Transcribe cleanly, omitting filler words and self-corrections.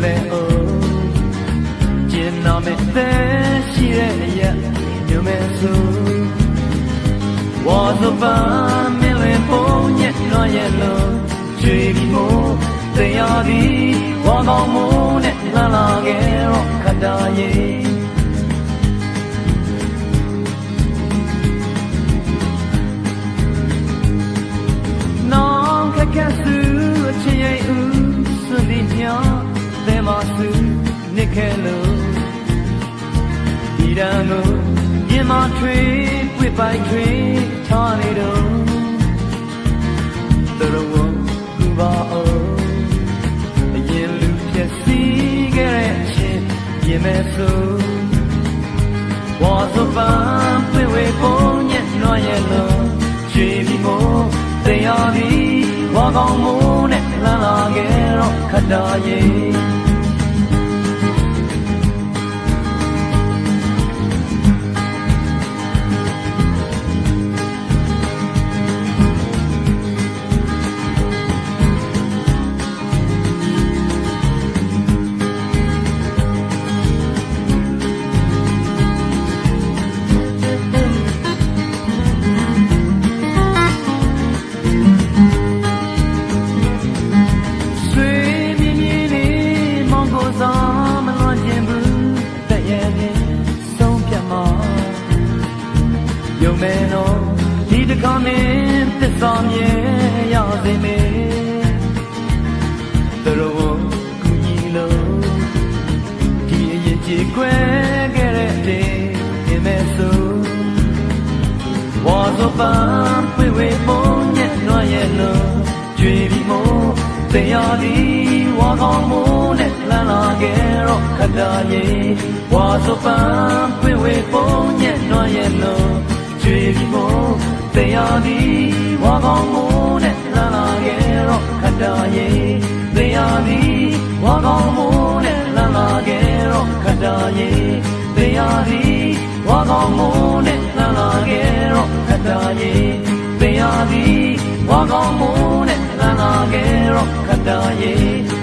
လဲအိုကျင်နာမဲ့တဲ့ရှိတဲ့ရက်ညမဲဆိုဝါသပန်းမင်းလည်းပုံညက်တော့ရဲ့လို့ကြွေပြီးမို့တရားသည်ဝါကောင်းမို့နဲ့လာလာခဲ့တော့ခတ်တာရဲ့ကဲစုချင်ရဲ့ဦးစွန်ဒီညာသဲမစုနေခဲလို့ဒီရန်ကိုမြင်မထွေးပွေပိုက်ထွေးထားနေတော့သူတော်ဝန်ကူပါအောင်အရင်လူဖြက်စီးခဲ့တဲ့အချင်းရင်မဲ့ဆိုဝါသပန်းပွေဝေပုံညက်နွားရဲ့လို့ကြွေပြီးမို့တရားသည်ဝါကောင်းမို့နဲ့လမ်းလာခဲ့တော့ခတ်တာရဲ့ယုံမဲတော့ဒီတခါမင်းသစ္စာမြဲရစေမေသူတော်ကူညီလို့ဒီအရင်ကြည်ခွဲခဲ့တဲ့တဲ့ဒီမဲဆိုဝါသပန်းပွေဝေပုံညက်နွားရဲ့လို့ကြွေပြီးမို့တရားသည်ဝါကောင်းမို့နဲ့လမ်းလာခဲ့တော့ခတ်တာရဲ့ဝါသပန်းပွေဝေပုံညက်နွားရဲ့လို့ကြွေပြီးမို့တရားသည်ဝါကောင်းမို့နဲ့လမ်းလာခဲ့တော့ခတ်တာရဲ့တရားသည်ဝါကောင်းမို့နဲ့လမ်းလာခဲ့တော့ခတ်တာရဲ့တရားသည်ဝါကောင်းမို့နဲ့လမ်းလာခဲ့တော့ခတ်တာရဲ့တရားသည်ဝါကောင်းမို့နဲ့လမ်းလာခဲ့တော့ခတ်တာရဲ့